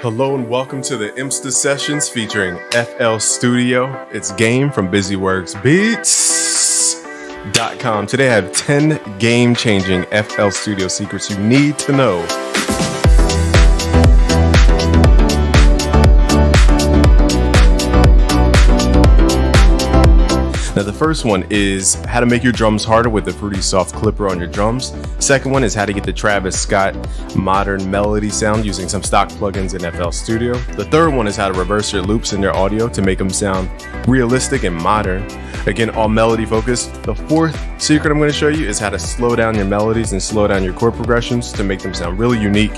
Hello and welcome to the IMSTA sessions featuring FL Studio. It's Game from BusyWorksBeats.com. Today I have 10 game-changing FL Studio secrets you need to know. Now the first one is how to make your drums harder with the Fruity Soft Clipper on your drums. Second one is how to get the Travis Scott modern melody sound using some stock plugins in FL Studio. The third one is how to reverse your loops in your audio to make them sound realistic and modern. Again, all melody focused. The fourth secret I'm going to show you is how to slow down your melodies and slow down your chord progressions to make them sound really unique.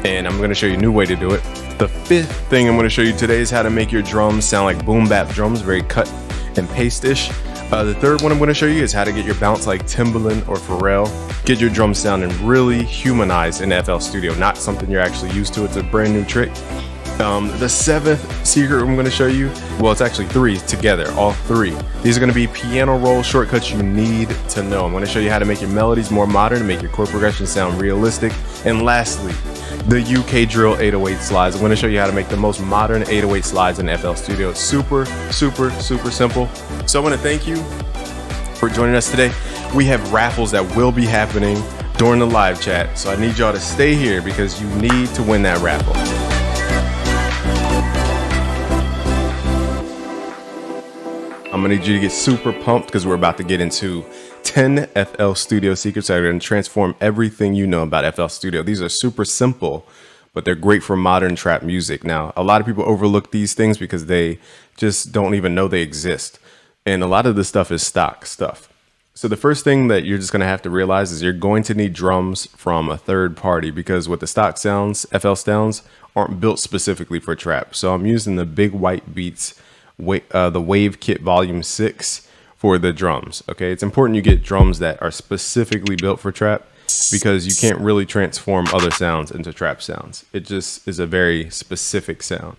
And I'm going to show you a new way to do it. The fifth thing I'm going to show you today is how to make your drums sound like boom bap drums, very cut and paste-ish. The third one I'm going to show you is how to get your bounce like Timbaland or Pharrell. Get your drums sounding really humanized in FL Studio, not something you're actually used to. It's a brand new trick. The seventh secret I'm going to show you, well, it's actually three together, all three. These are going to be piano roll shortcuts you need to know. I'm going to show you how to make your melodies more modern, make your chord progression sound realistic. And lastly, the UK drill 808 slides. I'm going to show you how to make the most modern 808 slides in FL Studio. It's super simple. So I want to thank you for joining us today. We have raffles that will be happening during the live chat. So I need y'all to stay here because you need to win that raffle. I'm going to need you to get super pumped because we're about to get into 10 FL Studio secrets that are going to transform everything you know about FL Studio. These are super simple, but they're great for modern trap music. Now, a lot of people overlook these things because they just don't even know they exist. And a lot of this stuff is stock stuff. So the first thing that you're just going to have to realize is you're going to need drums from a third party because with the stock sounds, FL sounds aren't built specifically for trap. So I'm using the Big White Beats, the Wave Kit Volume 6 for the drums. Okay, it's important you get drums that are specifically built for trap because you can't really transform other sounds into trap sounds. It just is a very specific sound.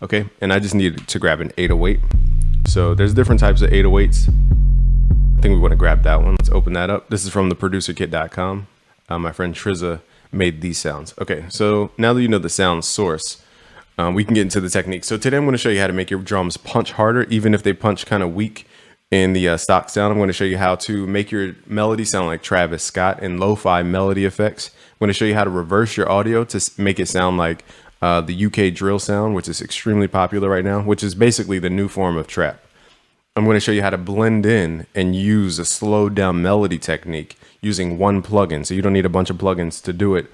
Okay, and I just need to grab an 808. So there's different types of 808s. I think we want to grab that one. Let's open that up. This is from the producerkit.com. My friend Trizza made these sounds. Okay, so now that you know the sound source, we can get into the technique. So today I'm going to show you how to make your drums punch harder, even if they punch kind of weak in the stock sound. I'm going to show you how to make your melody sound like Travis Scott and lo-fi melody effects. I'm going to show you how to reverse your audio to make it sound like the UK drill sound, which is extremely popular right now, which is basically the new form of trap. I'm going to show you how to blend in and use a slowed down melody technique using one plugin. So you don't need a bunch of plugins to do it.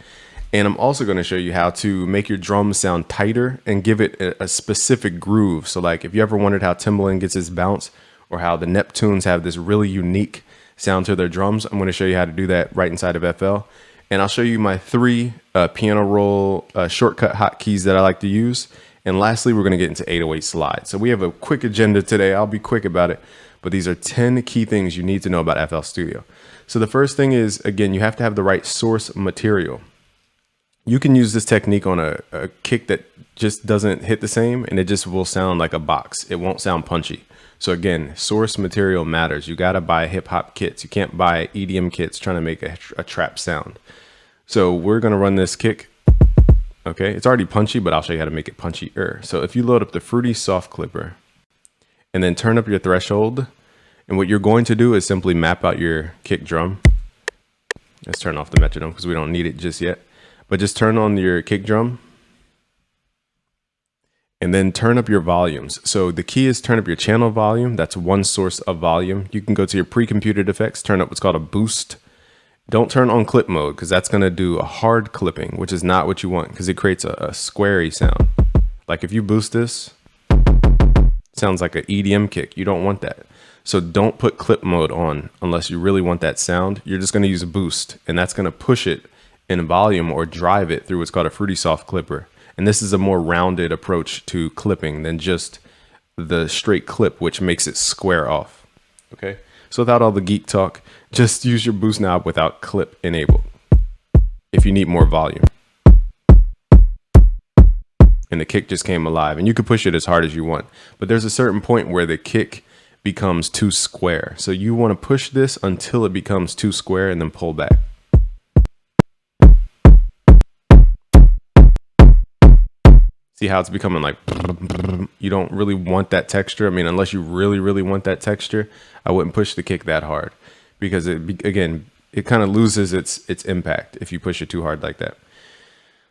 And I'm also going to show you how to make your drums sound tighter and give it a specific groove. So like if you ever wondered how Timbaland gets his bounce or how the Neptunes have this really unique sound to their drums, I'm going to show you how to do that right inside of FL. And I'll show you my three piano roll shortcut hotkeys that I like to use. And lastly, we're going to get into 808 slides. So we have a quick agenda today. I'll be quick about it. But these are 10 key things you need to know about FL Studio. So the first thing is, again, you have to have the right source material. You can use this technique on a kick that just doesn't hit the same, and it just will sound like a box. It won't sound punchy. So again, source material matters. You got to buy hip hop kits. You can't buy EDM kits trying to make a trap sound. So we're going to run this kick. Okay, it's already punchy, but I'll show you how to make it punchier. So if you load up the Fruity Soft Clipper and then turn up your threshold, and what you're going to do is simply map out your kick drum. Let's turn off the metronome because we don't need it just yet. But just turn on your kick drum and then turn up your volumes. So the key is turn up your channel volume. That's one source of volume. You can go to your pre-computed effects, turn up what's called a boost. Don't turn on clip mode because that's going to do a hard clipping, which is not what you want because it creates a squarey sound. Like if you boost this, it sounds like an EDM kick. You don't want that. So don't put clip mode on unless you really want that sound. You're just going to use a boost, and that's going to push it in volume or drive it through what's called a Fruity Soft Clipper. And this is a more rounded approach to clipping than just the straight clip, which makes it square off. Okay. So without all the geek talk, just use your boost knob without clip enabled if you need more volume. And the kick just came alive, and you can push it as hard as you want. But there's a certain point where the kick becomes too square. So you want to push this until it becomes too square and then pull back. See how it's becoming like, you don't really want that texture. I mean, unless you really, really want that texture, I wouldn't push the kick that hard, because again, it kind of loses its impact if you push it too hard like that.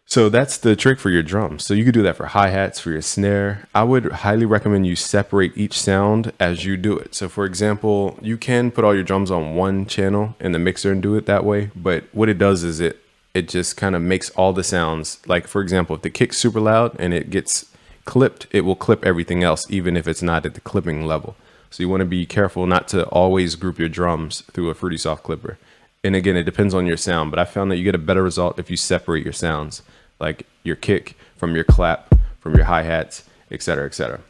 So that's the trick for your drums. So you could do that for hi-hats, for your snare. I would highly recommend you separate each sound as you do it. So for example, you can put all your drums on one channel in the mixer and do it that way. But what it does is it just kind of makes all the sounds, like for example, if the kick's super loud and it gets clipped, it will clip everything else, even if it's not at the clipping level. So you want to be careful not to always group your drums through a Fruity Soft clipper. And again, it depends on your sound, but I found that you get a better result if you separate your sounds, like your kick from your clap, from your hi-hats, etc., etc.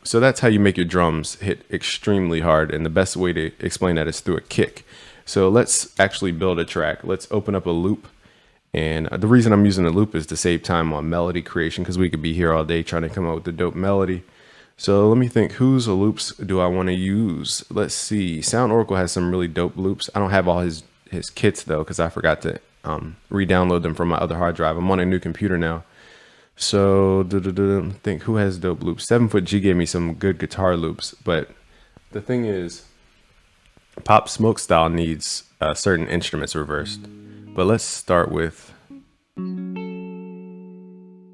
So that's how you make your drums hit extremely hard. And the best way to explain that is through a kick. So let's actually build a track. Let's open up a loop. And the reason I'm using a loop is to save time on melody creation, because we could be here all day trying to come up with a dope melody. So let me think, whose loops do I want to use? Let's see. Sound Oracle has some really dope loops. I don't have all his kits though, because I forgot to re-download them from my other hard drive. I'm on a new computer now. So think, who has dope loops? 7 Foot G gave me some good guitar loops, but the thing is, Pop Smoke Style needs certain instruments reversed. But let's start with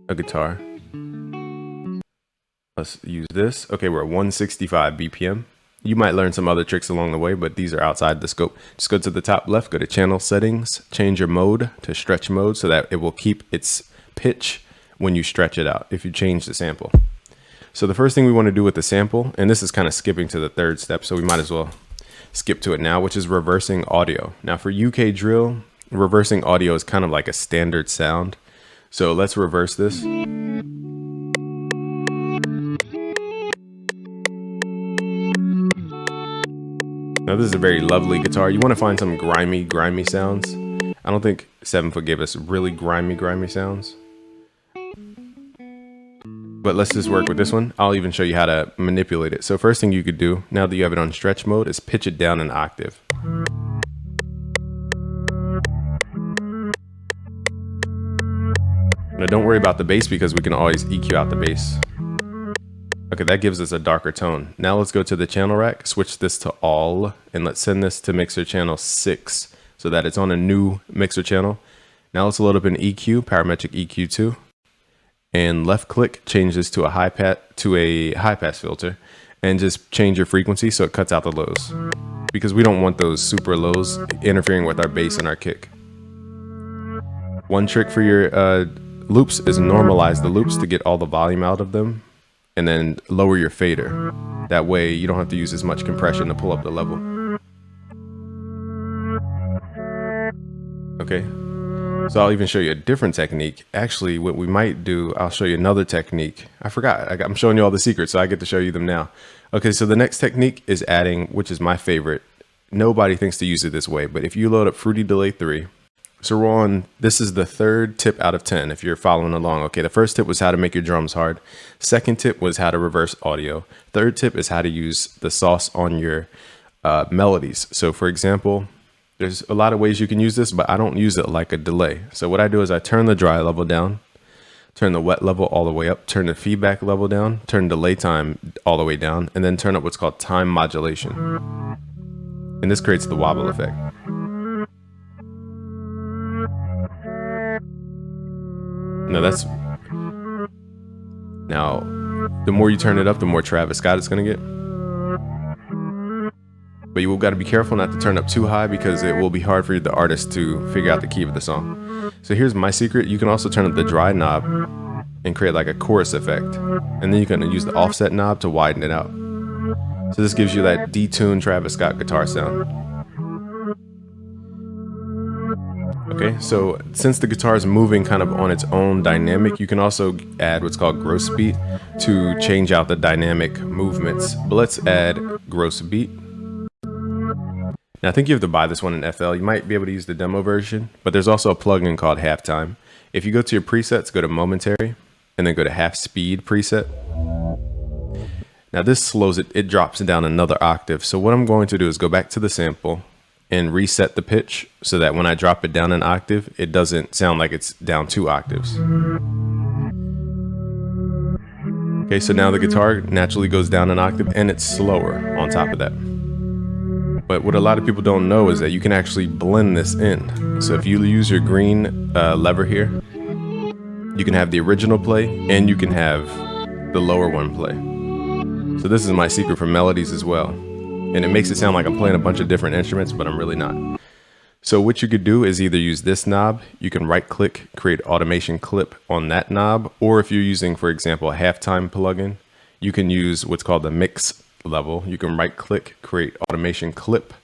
a guitar. Let's use this. Okay, we're at 165 BPM. You might learn some other tricks along the way, but these are outside the scope. Just go to the top left, go to channel settings, change your mode to stretch mode so that it will keep its pitch when you stretch it out if you change the sample. So the first thing we want to do with the sample, and this is kind of skipping to the third step, so we might as well skip to it now, which is reversing audio. Now for UK drill, reversing audio is kind of like a standard sound. So let's reverse this. Now this is a very lovely guitar. You want to find some grimy sounds. I don't think 7 Foot gave us really grimy sounds. But let's just work with this one. I'll even show you how to manipulate it. So first thing you could do, now that you have it on stretch mode, is pitch it down an octave. Now don't worry about the bass, because we can always EQ out the bass. Okay, that gives us a darker tone. Now let's go to the channel rack, switch this to all, and let's send this to mixer channel 6 so that it's on a new mixer channel. Now let's load up an EQ, parametric EQ2, and left click, change this to a high pass filter, and just change your frequency so it cuts out the lows, because we don't want those super lows interfering with our bass and our kick. One trick for your loops is normalize the loops to get all the volume out of them, and then lower your fader. That way you don't have to use as much compression to pull up the level. Okay, so I'll even show you a different technique. Actually, what we might do, I'll show you another technique. I forgot, I'm showing you all the secrets, so I get to show you them now. Okay, so the next technique is adding, which is my favorite. Nobody thinks to use it this way, but if you load up Fruity Delay 3, so we're on, this is the third tip out of 10 if you're following along. Okay, the first tip was how to make your drums hard. Second tip was how to reverse audio. Third tip is how to use the sauce on your melodies. So for example, there's a lot of ways you can use this, but I don't use it like a delay. So what I do is I turn the dry level down, turn the wet level all the way up, turn the feedback level down, turn delay time all the way down, and then turn up what's called time modulation. And this creates the wobble effect. Now, the more you turn it up, the more Travis Scott it's gonna get. But you've got to be careful not to turn up too high, because it will be hard for the artist to figure out the key of the song. So here's my secret. You can also turn up the dry knob and create like a chorus effect. And then you can use the offset knob to widen it out. So this gives you that detuned Travis Scott guitar sound. Okay, so since the guitar is moving kind of on its own dynamic, you can also add what's called gross beat to change out the dynamic movements. But let's add gross beat. Now I think you have to buy this one in FL. You might be able to use the demo version, but there's also a plugin called Halftime. If you go to your presets, go to Momentary, and then go to Half Speed preset. Now this slows it, it drops it down another octave. So what I'm going to do is go back to the sample and reset the pitch so that when I drop it down an octave, it doesn't sound like it's down 2 octaves. Okay, so now the guitar naturally goes down an octave and it's slower on top of that. But what a lot of people don't know is that you can actually blend this in. So if you use your green lever here, you can have the original play and you can have the lower one play. So this is my secret for melodies as well. And it makes it sound like I'm playing a bunch of different instruments, but I'm really not. So what you could do is either use this knob, you can right click, create automation clip on that knob, or if you're using, for example, a halftime plugin, you can use what's called the mix level. You can right click, create automation clip,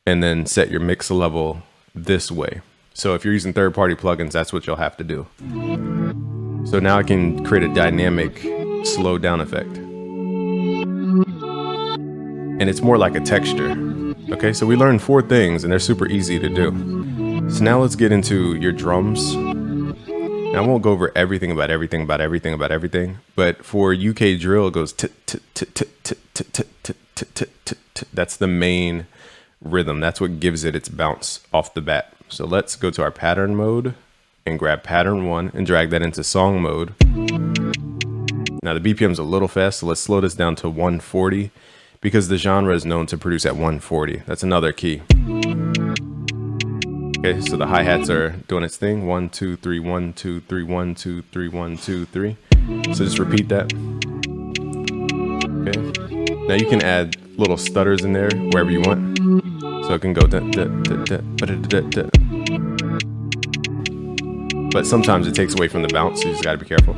and then set your mix level this way. So if you're using third-party plugins, that's what you'll have to do. So now I can create a dynamic slow down effect. And it's more like a texture. Okay, so we learned 4 things and they're super easy to do. So now let's get into your drums. Now I won't go over everything about everything, but for UK drill it goes that's the main rhythm. That's what gives it its bounce off the bat. So let's go to our pattern mode and grab pattern 1 and drag that into song mode. Now the BPM's a little fast, so let's slow this down to 140 because the genre is known to produce at 140. That's another key. Okay, so the hi-hats are doing its thing. 1, 2, 3, 1, 2, 3, 1, 2, 3, 1, 2, 3. So just repeat that. Okay. Now you can add little stutters in there wherever you want. So it can go da, da, da, da, da, da, da, da. But sometimes it takes away from the bounce, so you just gotta be careful.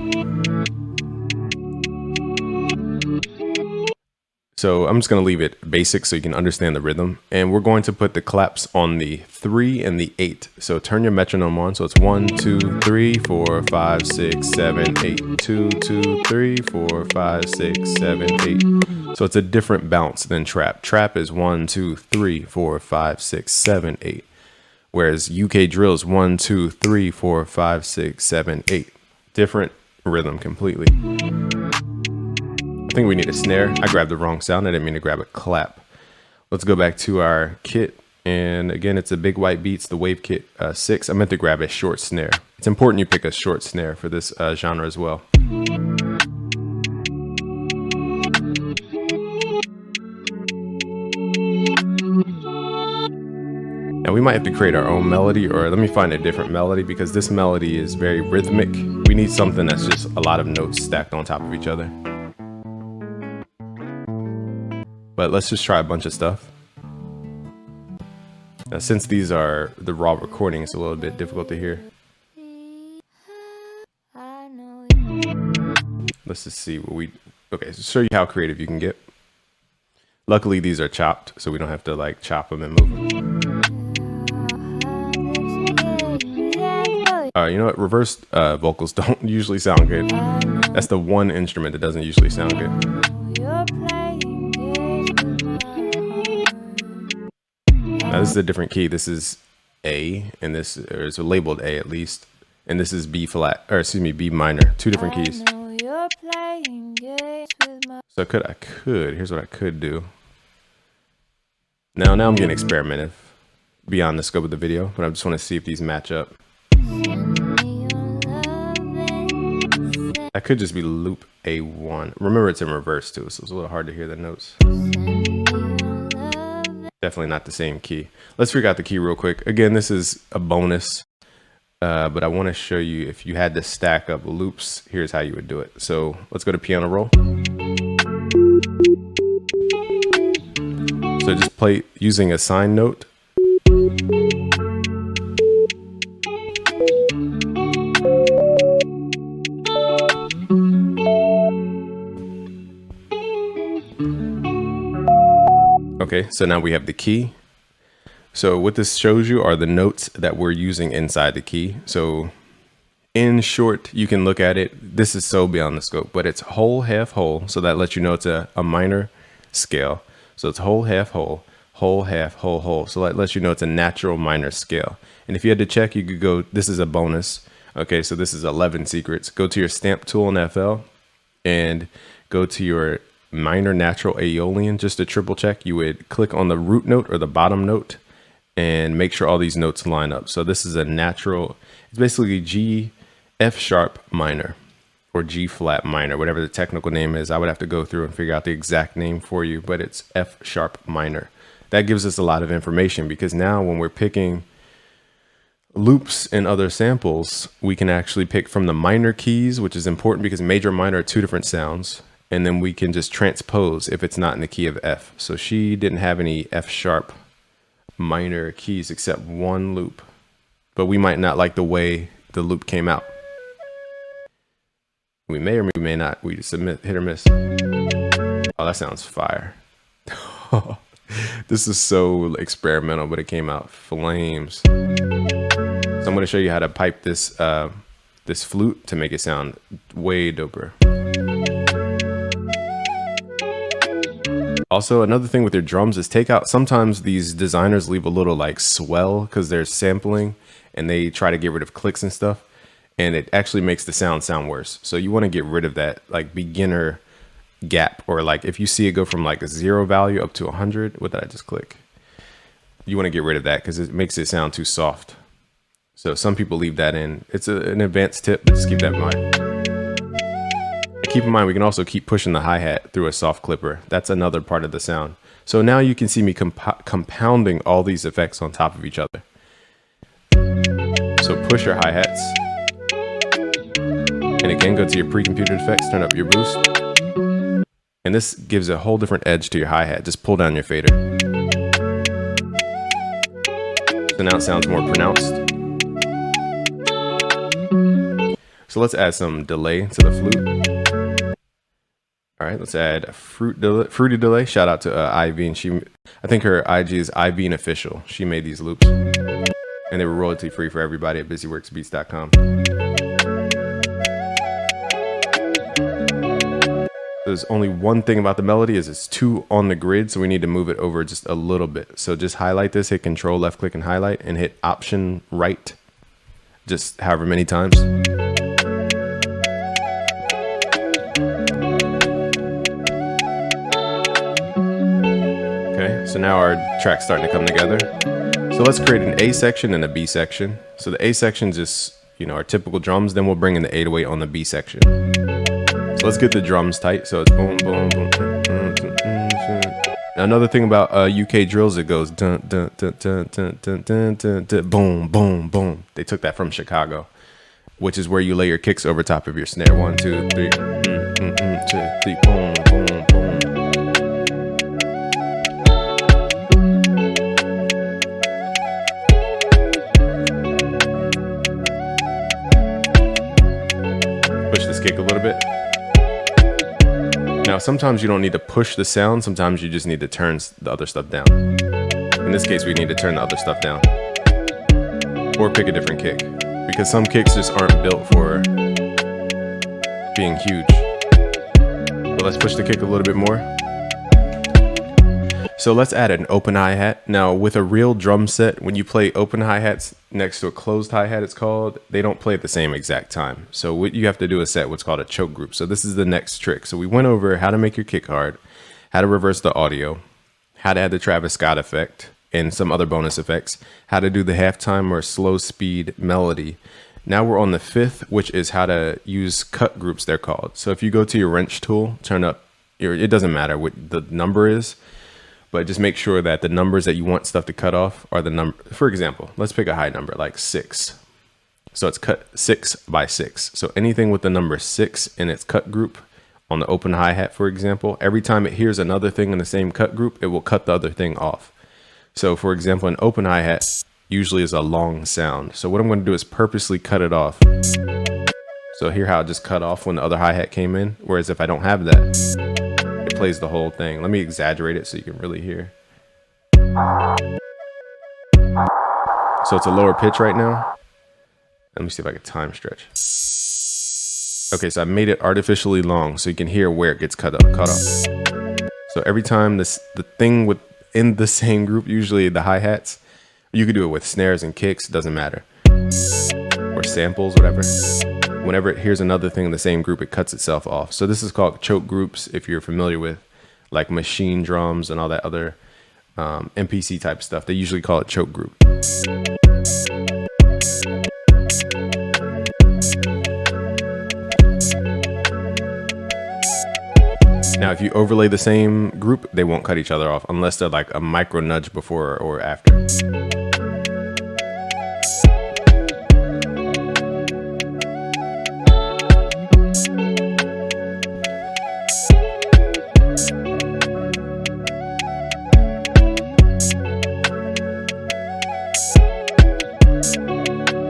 So I'm just going to leave it basic so you can understand the rhythm. And we're going to put the claps on the 3 and the 8. So turn your metronome on. So it's 1, 2, 3, 4, 5, 6, 7, 8. 2, 2, 3, 4, 5, 6, 7, 8. So it's a different bounce than trap. Trap is 1, 2, 3, 4, 5, 6, 7, 8. Whereas UK drill is 1, 2, 3, 4, 5, 6, 7, 8. Different rhythm completely. I think we need a snare. I grabbed the wrong sound. I didn't mean to grab a clap. Let's go back to our kit. And again, it's a Big White Beats, the Wave Kit 6. I meant to grab a short snare. It's important you pick a short snare for this genre as well. Now we might have to create our own melody, or let me find a different melody because this melody is very rhythmic. We need something that's just a lot of notes stacked on top of each other. But let's just try a bunch of stuff. Now, since these are the raw recording, it's a little bit difficult to hear. Let's just see what we... Okay, so show you how creative you can get. Luckily, these are chopped, so we don't have to like chop them and move them. You know what? Reversed vocals don't usually sound good. That's the one instrument that doesn't usually sound good. Now this is a different key. This is A, and this is labeled A at least, and this is B flat, or excuse me, B minor. 2 different keys. So I could. Here's what I could do. Now I'm getting experimentative beyond the scope of the video, but I just want to see if these match up. I could just be loop A1. Remember, it's in reverse too, so it's a little hard to hear the notes. Definitely not the same key. Let's figure out the key real quick. Again, this is a bonus, but I want to show you if you had to stack up loops, here's how you would do it. So let's go to piano roll. So just play using a sine note. Okay, so now we have the key. So what this shows you are the notes that we're using inside the key. So in short, you can look at it. This is so beyond the scope, but it's whole, half, whole. So that lets you know it's a minor scale. So it's whole, half, whole, whole, half, whole, whole. So that lets you know it's a natural minor scale. And if you had to check, you could go, this is a bonus. Okay, so this is 11 secrets. Go to your stamp tool in FL and go to your minor natural Aeolian, just to triple check. You would click on the root note or the bottom note and make sure all these notes line up. So this is a natural, it's basically G, F sharp minor, or G flat minor, whatever the technical name is. I would have to go through and figure out the exact name for you, but it's F sharp minor. That gives us a lot of information, because now when we're picking loops and other samples, we can actually pick from the minor keys, which is important because major and minor are two different sounds. And then we can just transpose if it's not in the key of F. So she didn't have any F sharp minor keys except one loop, but we might not like the way the loop came out. We may or may not. We just submit hit or miss. Oh, that sounds fire. This is so experimental, but it came out flames. So I'm going to show you how to pipe this this flute to make it sound way doper. Also, another thing with your drums is take out, sometimes these designers leave a little like swell because they're sampling and they try to get rid of clicks and stuff, and it actually makes the sound worse. So you want to get rid of that like beginner gap, or like if you see it go from like a 0 value up to 100, what did I just click? You want to get rid of that because it makes it sound too soft. So some people leave that in. It's an advanced tip, but just keep that in mind. Keep in mind, we can also keep pushing the hi-hat through a soft clipper. That's another part of the sound. So now you can see me compounding all these effects on top of each other. So push your hi-hats. And again, go to your pre-computed effects, turn up your boost. And this gives a whole different edge to your hi-hat. Just pull down your fader. So now it sounds more pronounced. So let's add some delay to the flute. All right, let's add a fruity delay. Shout out to Ivy, and I think her IG is Ivy and Official. She made these loops, and they were royalty free for everybody at BusyWorksBeats.com. There's only one thing about the melody is it's 2 on the grid, so we need to move it over just a little bit. So just highlight this, hit Control left click and highlight, and hit Option right, just however many times. Okay, so now our track's starting to come together. So let's create an A section and a B section. So the A section is just, our typical drums. Then we'll bring in the 808 on the B section. So let's get the drums tight. So it's boom, boom, boom. Now another thing about UK drills, it goes dun, dun, dun, dun, dun, dun, dun, dun, dun, boom, boom, boom. They took that from Chicago, which is where you lay your kicks over top of your snare. 1, 2, 3, 2, 3, boom, boom, boom. Push this kick a little bit. Now, sometimes you don't need to push the sound. Sometimes you just need to turn the other stuff down. In this case, we need to turn the other stuff down. Or pick a different kick. Because some kicks just aren't built for being huge. But let's push the kick a little bit more. So let's add an open hi-hat. Now, with a real drum set, when you play open hi-hats next to a closed hi-hat, it's called, they don't play at the same exact time. So what you have to do is set what's called a choke group. So this is the next trick. So we went over how to make your kick hard, how to reverse the audio, how to add the Travis Scott effect, and some other bonus effects, how to do the halftime or slow speed melody. Now we're on the 5th, which is how to use cut groups, they're called. So if you go to your wrench tool, turn up it doesn't matter what the number is, but just make sure that the numbers that you want stuff to cut off are the number. For example, let's pick a high number like 6. So it's cut 6 by 6. So anything with the number 6 in its cut group on the open hi-hat, for example, every time it hears another thing in the same cut group, it will cut the other thing off. So for example, an open hi-hat usually is a long sound. So what I'm going to do is purposely cut it off. So hear how it just cut off when the other hi-hat came in. Whereas if I don't have that, it plays the whole thing. Let me exaggerate it so you can really hear. So it's a lower pitch right now. Let me see if I can time stretch. Okay, so I made it artificially long so you can hear where it gets cut off. So every time the thing within the same group, usually the hi-hats, you could do it with snares and kicks, doesn't matter. Or samples, whatever. Whenever it hears another thing in the same group, it cuts itself off. So this is called choke groups, if you're familiar with like machine drums and all that other MPC type stuff. They usually call it choke group. Now, if you overlay the same group, they won't cut each other off unless they're like a micro nudge before or after.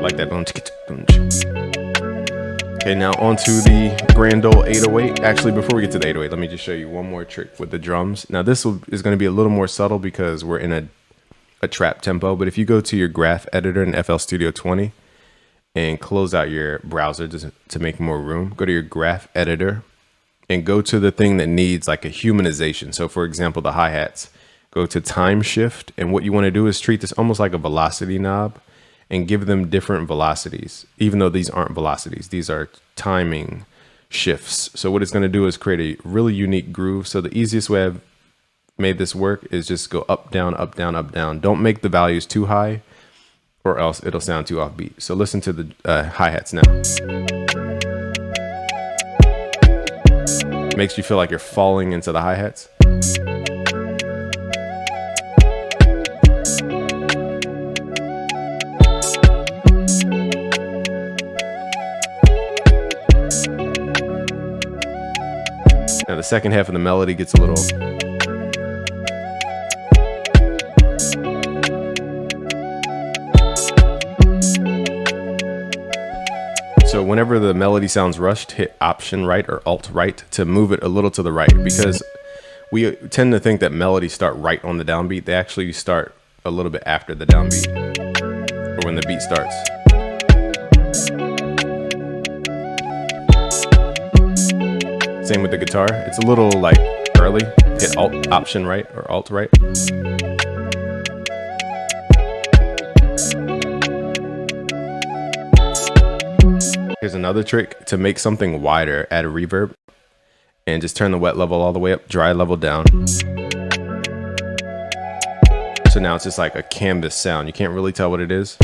Like that. Okay, now onto the grand old 808. Actually, before we get to the 808, let me just show you one more trick with the drums. Now, this is going to be a little more subtle because we're in a trap tempo. But if you go to your graph editor in FL Studio 20 and close out your browser to make more room, go to your graph editor and go to the thing that needs like a humanization. So, for example, the hi-hats. Go to time shift. And what you want to do is treat this almost like a velocity knob and give them different velocities, even though these aren't velocities. These are timing shifts. So what it's going to do is create a really unique groove. So the easiest way I've made this work is just go up, down, up, down, up, down. Don't make the values too high or else it'll sound too offbeat. So listen to the hi-hats now. Makes you feel like you're falling into the hi-hats. Now the second half of the melody gets a little. So whenever the melody sounds rushed, hit Option right or Alt right to move it a little to the right, because we tend to think that melodies start right on the downbeat. They actually start a little bit after the downbeat or when the beat starts. Same with the guitar. It's a little like early. Hit Option right or Alt right. Here's another trick to make something wider. Add a reverb and just turn the wet level all the way up, dry level down. So now it's just like a canvas sound. You can't really tell what it is.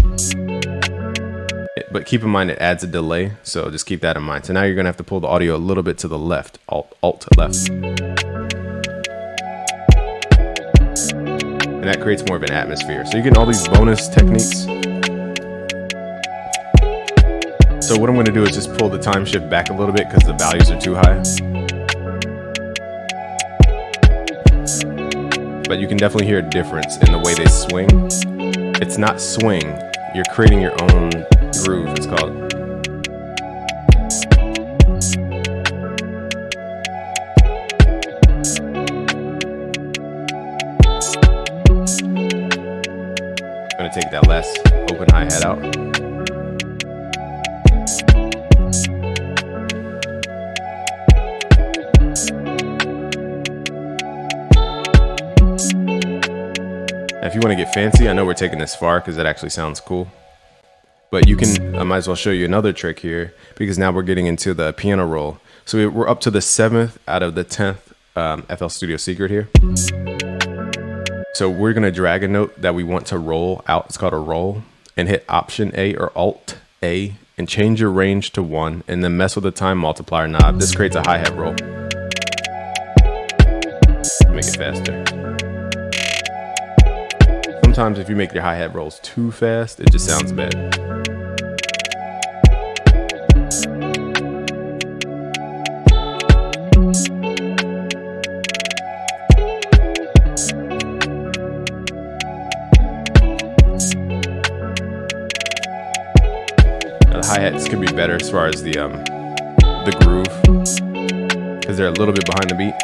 But keep in mind it adds a delay, so just keep that in mind. So now you're gonna have to pull the audio a little bit to the left, alt left. And that creates more of an atmosphere. So you're getting all these bonus techniques. So what I'm gonna do is just pull the time shift back a little bit because the values are too high. But you can definitely hear a difference in the way they swing. It's not swing, you're creating your own groove, it's called. I'm gonna take that last open hi-hat out. Now, if you want to get fancy, I know we're taking this far because it actually sounds cool. But you can, I might as well show you another trick here because now we're getting into the piano roll. So we're up to the 7th out of the 10th FL Studio secret here. So we're going to drag a note that we want to roll out. It's called a roll, and hit Option A or Alt A and change your range to 1 and then mess with the time multiplier knob. This creates a hi-hat roll. Make it faster. Sometimes if you make your hi-hat rolls too fast, it just sounds bad. The hi-hats could be better as far as the groove, because they're a little bit behind the beat.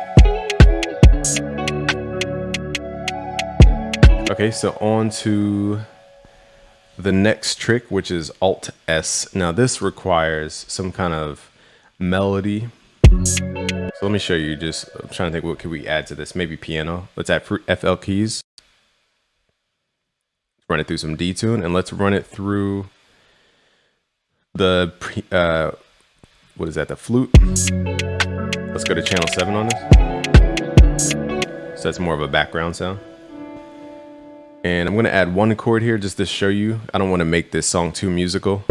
Okay, so on to the next trick, which is Alt S. Now this requires some kind of melody. So let me show you. I'm trying to think, what could we add to this? Maybe piano. Let's add FL keys. Run it through some detune, and let's run it through the what is that? The flute. Let's go to channel 7 on this. So that's more of a background sound. And I'm going to add one chord here just to show you. I don't want to make this song too musical.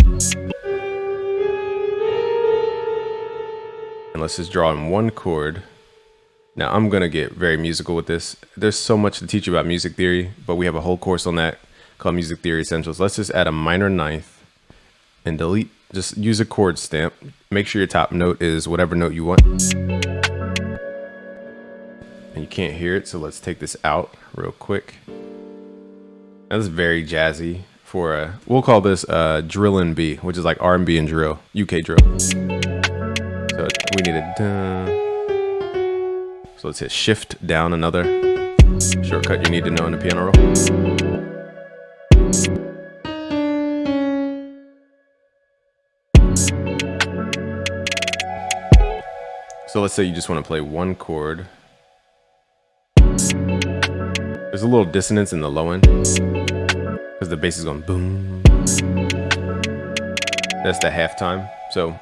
And let's just draw in one chord. Now I'm gonna get very musical with this. There's so much to teach you about music theory, but we have a whole course on that called Music Theory Essentials. Let's just add a minor ninth and delete. Just use a chord stamp. Make sure your top note is whatever note you want. And you can't hear it, so let's take this out real quick. That's very jazzy for a, we'll call this drillin' B, which is like R&B and drill, UK drill. So we need a dun. So let's hit shift down, another shortcut you need to know in the piano roll. So let's say you just want to play one chord. There's a little dissonance in the low end because the bass is going boom. That's the halftime. So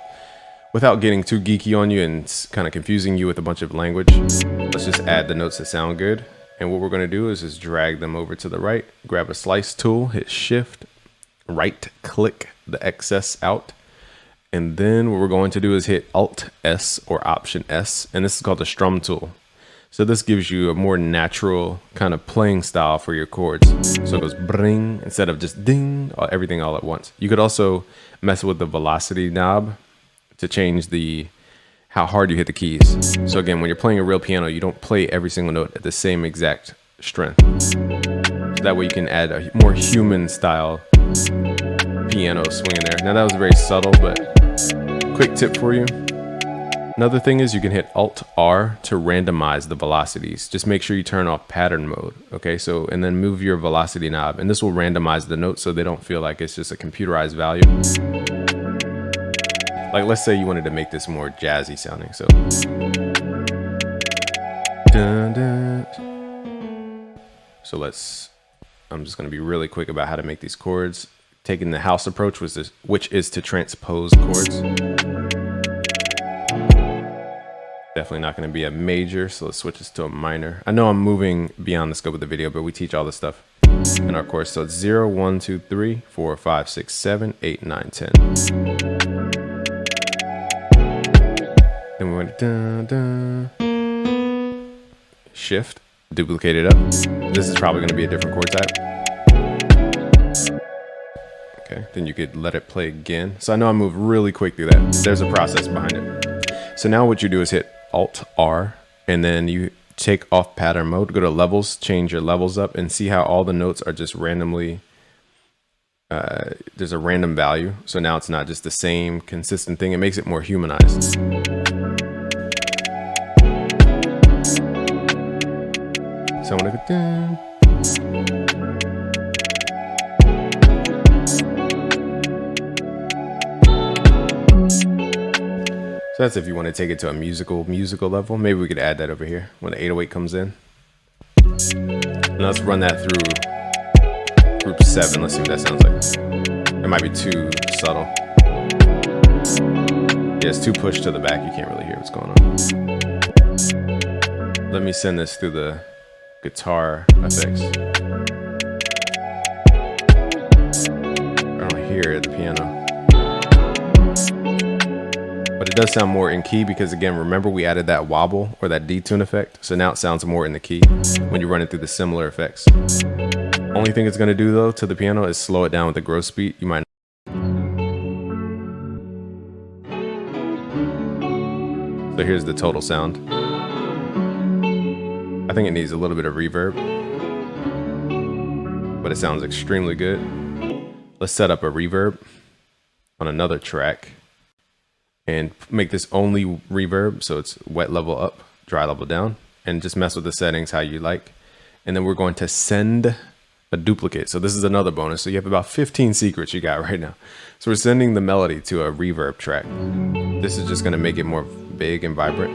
without getting too geeky on you and kind of confusing you with a bunch of language, let's just add the notes that sound good. And what we're going to do is just drag them over to the right, grab a slice tool, hit shift, right click the excess out. And then what we're going to do is hit Alt S or Option S. And this is called the strum tool. So this gives you a more natural kind of playing style for your chords. So it goes bring instead of just ding, everything all at once. You could also mess with the velocity knob to change how hard you hit the keys. So again, when you're playing a real piano, you don't play every single note at the same exact strength. So that way you can add a more human style piano swing in there. Now that was very subtle, but quick tip for you. Another thing is you can hit Alt R to randomize the velocities. Just make sure you turn off pattern mode. Okay, so and then move your velocity knob, and this will randomize the notes so they don't feel like it's just a computerized value. Like let's say you wanted to make this more jazzy sounding. So dun, dun. So I'm just gonna be really quick about how to make these chords. Taking the house approach, which is to transpose chords. Definitely not going to be a major, so let's switch this to a minor. I know I'm moving beyond the scope of the video, but we teach all this stuff in our course. So it's 0, 1, 2, 3, 4, 5, 6, 7, 8, 9, 10. Then we went dun, dun. Shift, duplicate it up. This is probably going to be a different chord type. Okay, then you could let it play again. So I know I moved really quick through that. There's a process behind it. So now what you do is hit Alt R, and then you take off pattern mode, go to levels, change your levels up, and see how all the notes are just randomly, there's a random value. So now it's not just the same consistent thing. It makes it more humanized. So I'm gonna go down. So that's if you want to take it to a musical level. Maybe we could add that over here when the 808 comes in. And let's run that through group 7. Let's see what that sounds like. It might be too subtle. Yeah, it's too pushed to the back. You can't really hear what's going on. Let me send this through the guitar effects. I don't hear the piano. But it does sound more in key because, again, remember we added that wobble or that detune effect. So now it sounds more in the key when you run it through the similar effects. Only thing it's going to do, though, to the piano is slow it down with the growth speed. You might. So here's the total sound. I think it needs a little bit of reverb, but it sounds extremely good. Let's set up a reverb on another track. And make this only reverb, so it's wet level up, dry level down, and just mess with the settings how you like. And then we're going to send a duplicate. So this is another bonus. So you have about 15 secrets you got right now. So we're sending the melody to a reverb track. This is just going to make it more big and vibrant.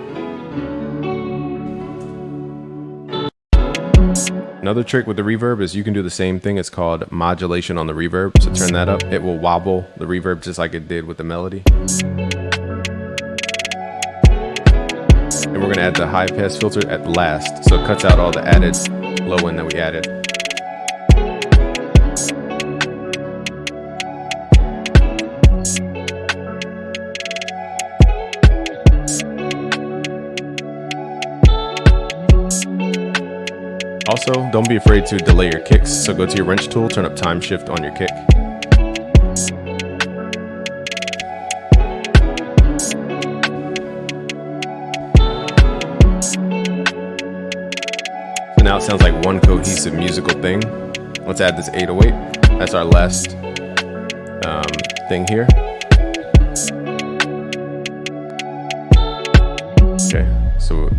Another trick with the reverb is you can do the same thing. It's called modulation on the reverb. So turn that up. It will wobble the reverb just like it did with the melody. And we're going to add the high pass filter at last, so it cuts out all the added low end that we added. Also, don't be afraid to delay your kicks. So go to your wrench tool, turn up time shift on your kick. So now it sounds like one cohesive musical thing. Let's add this 808. That's our last thing here. Okay,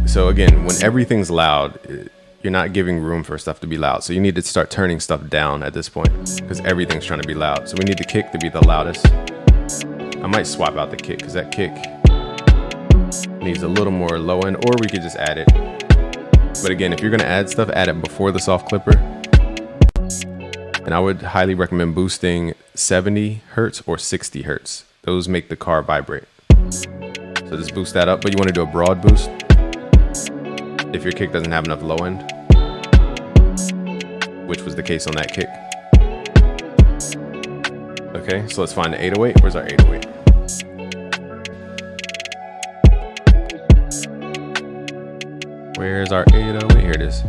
so again, when everything's loud, you're not giving room for stuff to be loud. So you need to start turning stuff down at this point because everything's trying to be loud. So we need the kick to be the loudest. I might swap out the kick because that kick needs a little more low end, or we could just add it. But again, if you're gonna add stuff, add it before the soft clipper. And I would highly recommend boosting 70 hertz or 60 hertz. Those make the car vibrate. So just boost that up, but you want to do a broad boost if your kick doesn't have enough low end, which was the case on that kick. Okay, so let's find the 808. Where's our 808? Where's our 808? Here it is.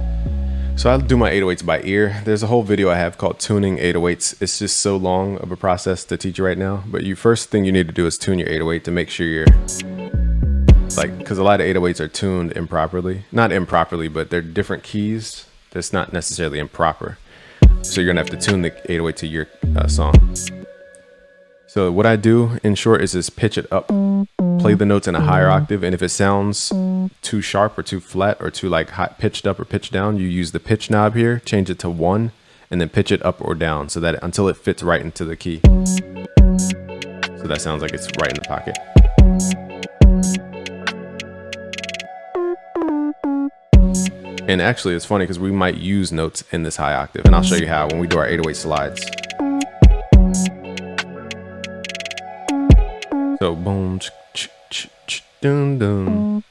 So I'll do my 808s by ear. There's a whole video I have called Tuning 808s. It's just so long of a process to teach you right now. But first thing you need to do is tune your 808 to make sure you're because a lot of 808s are tuned improperly. Not improperly, but they're different keys. That's not necessarily improper. So you're gonna have to tune the 808 to your song. So what I do in short is just pitch it up, play the notes in a higher octave, and if it sounds too sharp or too flat or too like high pitched up or pitched down, you use the pitch knob here, change it to 1, and then pitch it up or down so that until it fits right into the key. So that sounds like it's right in the pocket. And actually it's funny because we might use notes in this high octave, and I'll show you how when we do our 808 slides. So boom, ch ch ch ch dun dun.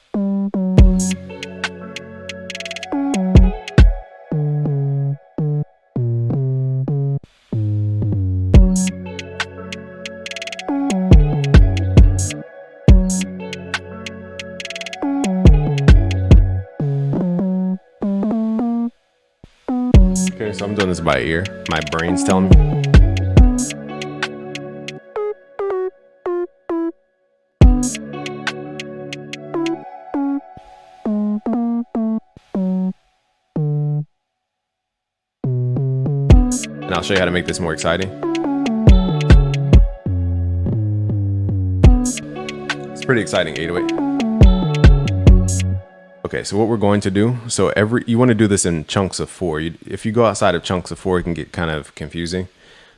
Okay, so I'm doing this by ear. My brain's telling me. And I'll show you how to make this more exciting. It's pretty exciting, 808. Okay, so what we're going to do, so you want to do this in chunks of 4. If you go outside of chunks of 4, it can get kind of confusing.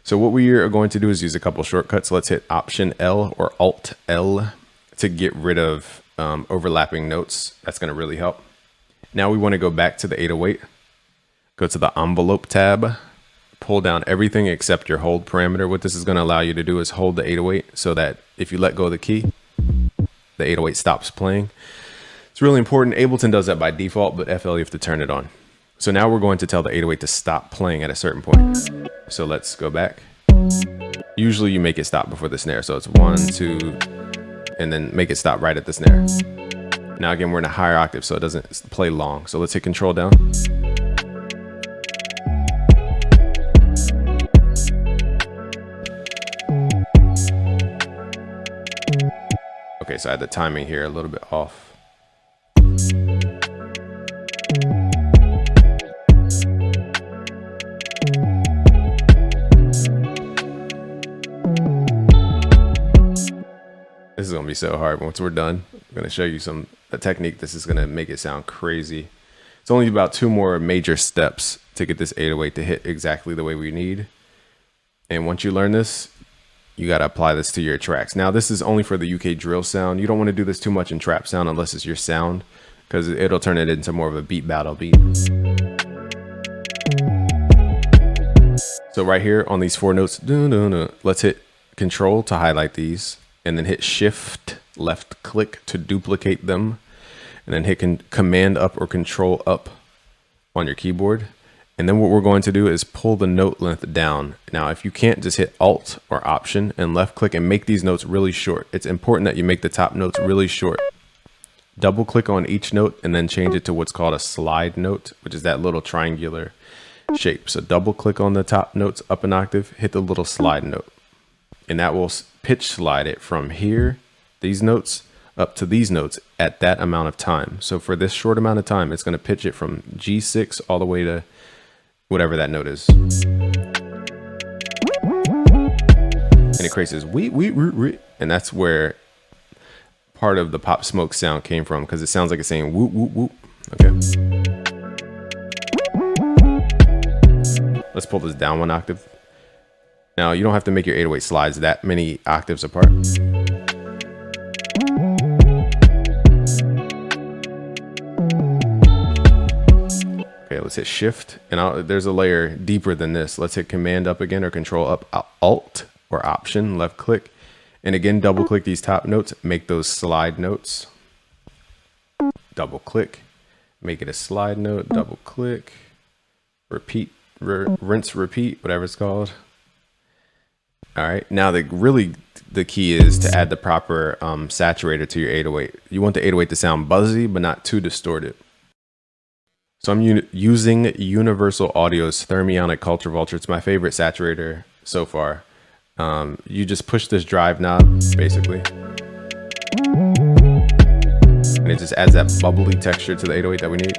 So what we are going to do is use a couple shortcuts. Let's hit Option L or Alt L to get rid of overlapping notes. That's going to really help. Now we want to go back to the 808. Go to the Envelope tab. Pull down everything except your hold parameter. What this is going to allow you to do is hold the 808 so that if you let go of the key, the 808 stops playing. It's really important. Ableton does that by default, but FL you have to turn it on. So now we're going to tell the 808 to stop playing at a certain point. So let's go back. Usually you make it stop before the snare. So it's 1, 2, and then make it stop right at the snare. Now again, we're in a higher octave, so it doesn't play long. So let's hit Control down. Okay, so I had the timing here a little bit off. This is gonna be so hard once we're done. I'm gonna show you a technique. This is gonna make it sound crazy. It's only about 2 more major steps to get this 808 to hit exactly the way we need. And once you learn this, you got to apply this to your tracks. Now, this is only for the UK drill sound. You don't want to do this too much in trap sound unless it's your sound, because it'll turn it into more of a beat battle beat. So right here on these 4 notes, let's hit Control to highlight these, and then hit Shift left click to duplicate them, and then hit Command up or Control up on your keyboard. And then what we're going to do is pull the note length down. Now, if you can't, just hit Alt or Option and left click and make these notes really short. It's important that you make the top notes really short double click on each note and then change it to what's called a slide note, which is that little triangular shape. So double click on the top notes up an octave, hit the little slide note, and that will pitch slide it from here, these notes, up to these notes at that amount of time. So for this short amount of time, it's going to pitch it from G6 all the way to whatever that note is. And it creates this wee, and that's where part of the Pop Smoke sound came from, because it sounds like it's saying whoop, whoop, whoop. Okay. Let's pull this down one octave. Now, you don't have to make your 808 slides that many octaves apart. Okay, let's hit shift, and there's a layer deeper than this. Let's hit command up again, or control up, alt or option, left click. And again, double click these top notes, make those slide notes. Double click, make it a slide note, double click, repeat, rinse, repeat, whatever it's called. All right, now the key is to add the proper saturator to your 808. You want the 808 to sound buzzy, but not too distorted. So I'm using Universal Audio's Thermionic Culture Vulture. It's my favorite saturator so far. You just push this drive knob, basically. And it just adds that bubbly texture to the 808 that we need.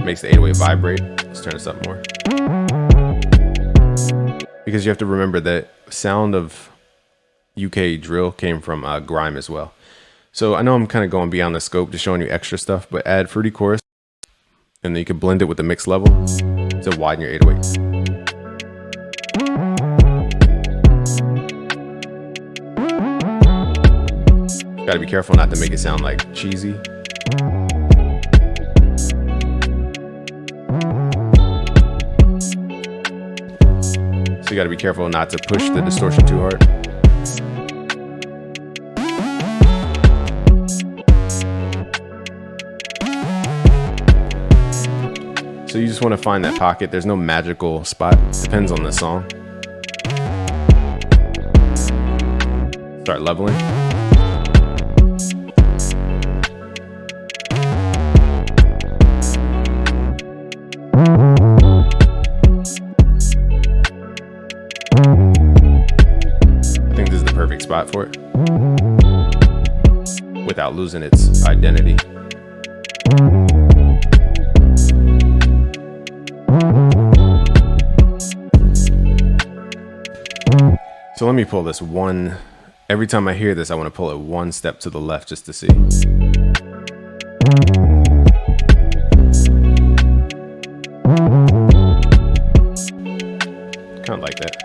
Makes the 808 vibrate. Let's turn this up more. Because you have to remember that sound of UK drill came from grime as well. So I know I'm kind of going beyond the scope, just showing you extra stuff, but add fruity chorus, and then you can blend it with the mix level to widen your 808. Got to be careful not to make it sound like cheesy. So you got to be careful not to push the distortion too hard. So you just want to find that pocket. There's no magical spot. Depends on the song. Start leveling. I think this is the perfect spot for it, without losing its identity. So let me pull this one. Every time I hear this, I want to pull it one step to the left just to see. Kind of like that.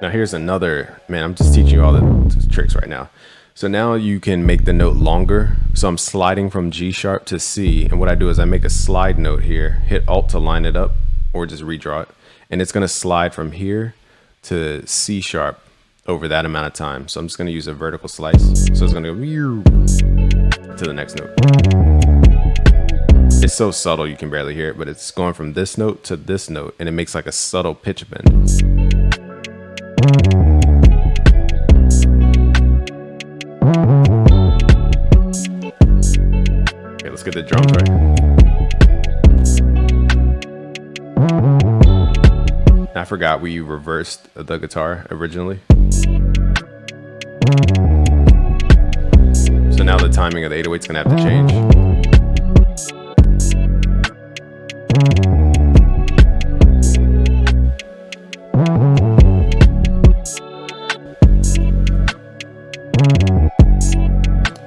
Now here's another, man, I'm just teaching you all the tricks right now. So now you can make the note longer. So I'm sliding from G sharp to C. And what I do is I make a slide note here, hit Alt to line it up, or just redraw it. And it's going to slide from here to C sharp over that amount of time. So I'm just going to use a vertical slice. So it's going to go to the next note. It's so subtle you can barely hear it, but it's going from this note to this note, and it makes like a subtle pitch bend. Okay, let's get the drums right. I forgot we reversed the guitar originally. So now the timing of the 808 is going to have to change.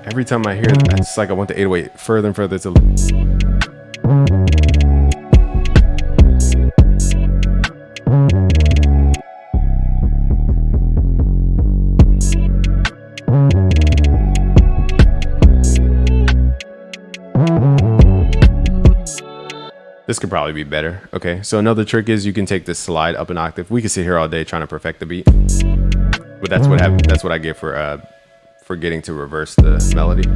Every time I hear that, it's like I want the 808 further and further to. This could probably be better. Okay, so another trick is you can take this slide up an octave. We could sit here all day trying to perfect the beat, but that's what happened. That's what I get for forgetting to reverse the melody.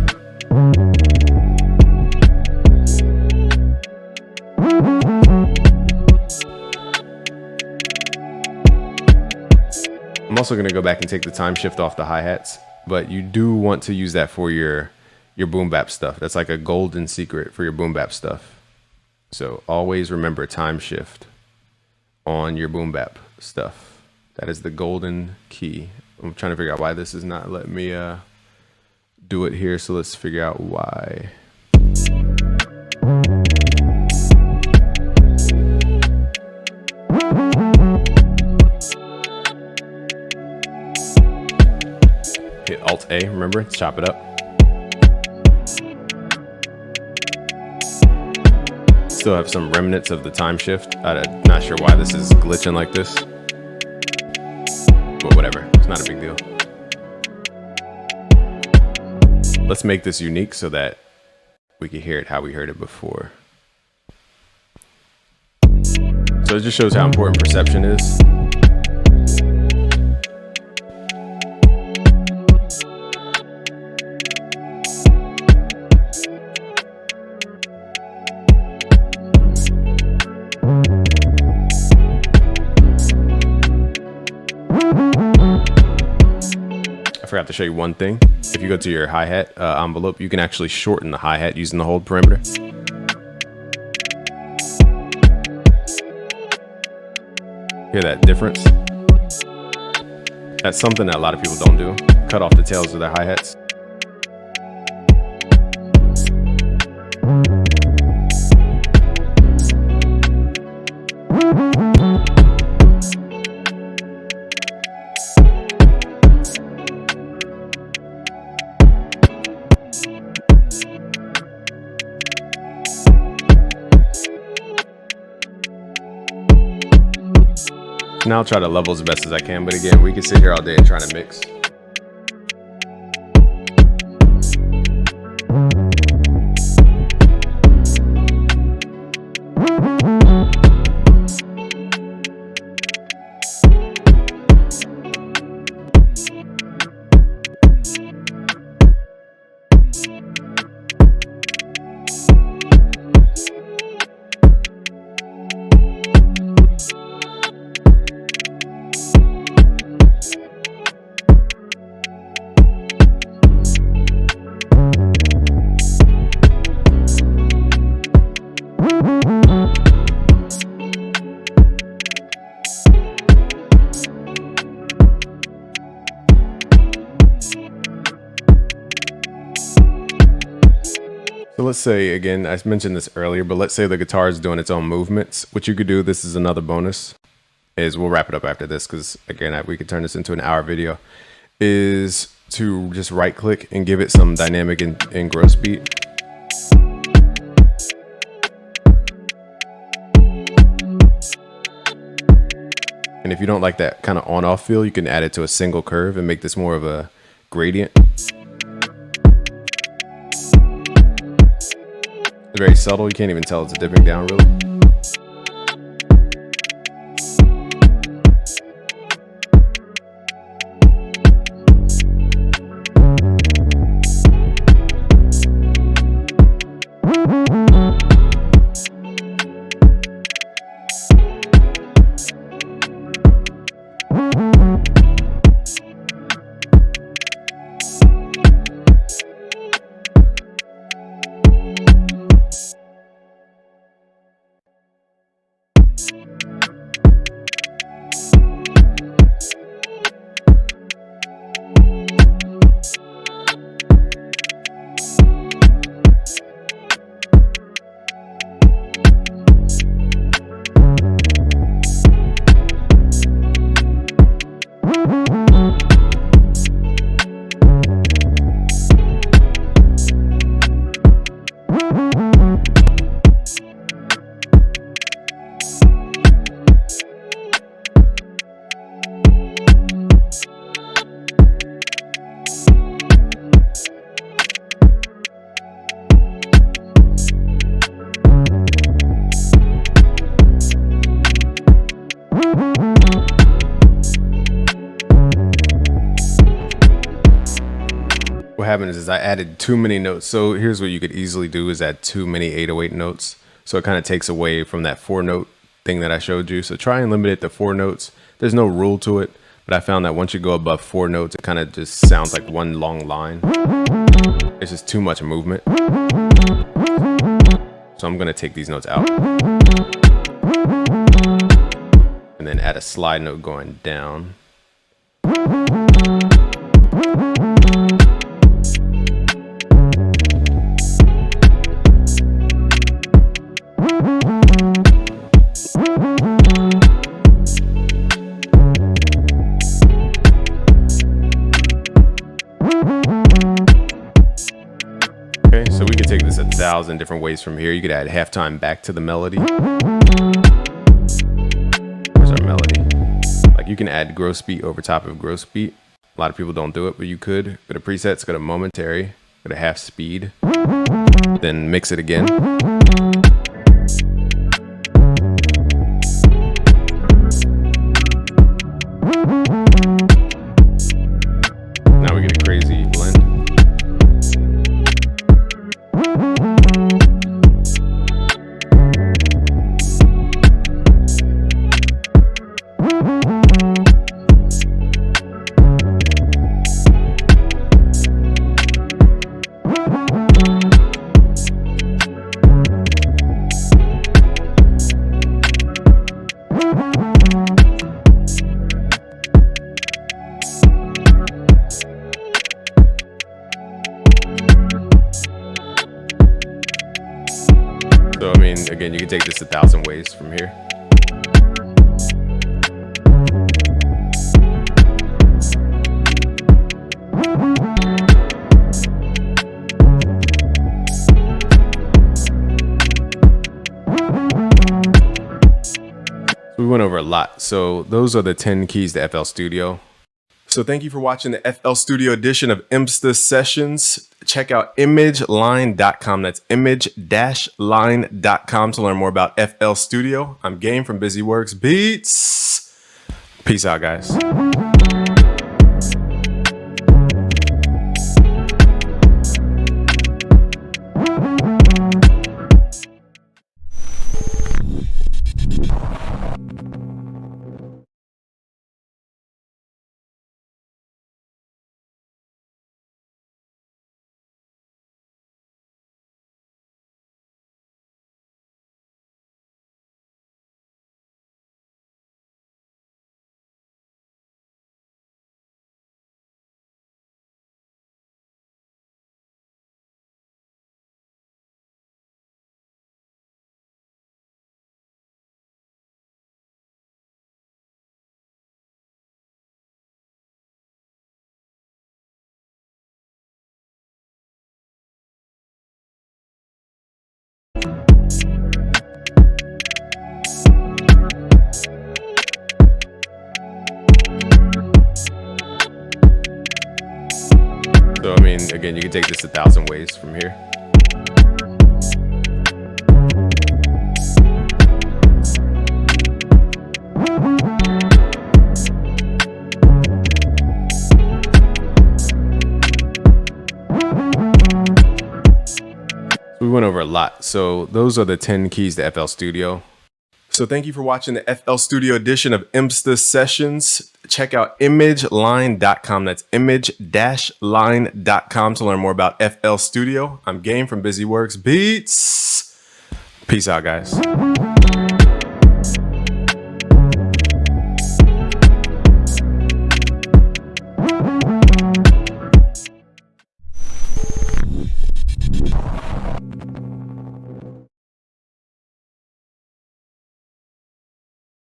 I'm also going to go back and take the time shift off the hi-hats but you do want to use that for your boom bap stuff. That's like a golden secret for your boom bap stuff. So always remember time shift on your boom bap stuff. That is the golden key. I'm trying to figure out why this is not letting me do it here. So let's figure out why. Hit Alt A, remember, chop it up. Still have some remnants of the time shift. I'm not sure why this is glitching like this, but whatever, it's not a big deal. Let's make this unique so that we can hear it how we heard it before. So it just shows how important perception is. I forgot to show you one thing. If you go to your hi-hat envelope, you can actually shorten the hi-hat using the hold parameter. Hear that difference? That's something that a lot of people don't do. Cut off the tails of their hi-hats. Now I'll try to level as best as I can, but again, we can sit here all day and try to mix. So let's say, again, I mentioned this earlier, but let's say the guitar is doing its own movements. What you could do, this is another bonus, is we'll wrap it up after this because, again, we could turn this into an hour video, is to just right click and give it some dynamic and gross beat. And if you don't like that kind of on-off feel, you can add it to a single curve and make this more of a gradient. Very subtle, you can't even tell it's dipping down really. What happened is I added too many notes. So here's what you could easily do is add too many 808 notes. So it kind of takes away from that 4-note thing that I showed you. So try and limit it to 4 notes. There's no rule to it, But I found that once you go above 4 notes, it kind of just sounds like one long line. It's just too much movement. So I'm going to take these notes out. And then add a slide note going down. Okay, so we could take this 1,000 different ways from here. You could add halftime back to the melody. Where's our melody? Like you can add gross beat over top of gross beat. A lot of people don't do it, but you could. Go to presets, go to momentary, go to half speed, then mix it again. Now we get a crazy blend. So, I mean, again, you can take this 1,000 ways from here. We went over a lot. So those are the 10 keys to FL Studio. So thank you for watching the FL Studio edition of IMSTA Sessions. Check out imageline.com. That's image-line.com to learn more about FL Studio. I'm Game from BusyWorksBeats. Peace out, guys. So, I mean, again, you can take this 1,000 ways from here. We went over a lot. So those are the 10 keys to FL Studio. So thank you for watching the FL Studio edition of IMSTA Sessions. Check out imageline.com. That's image-line.com to learn more about FL Studio. I'm Game from BusyWorksBeats. Peace out, guys.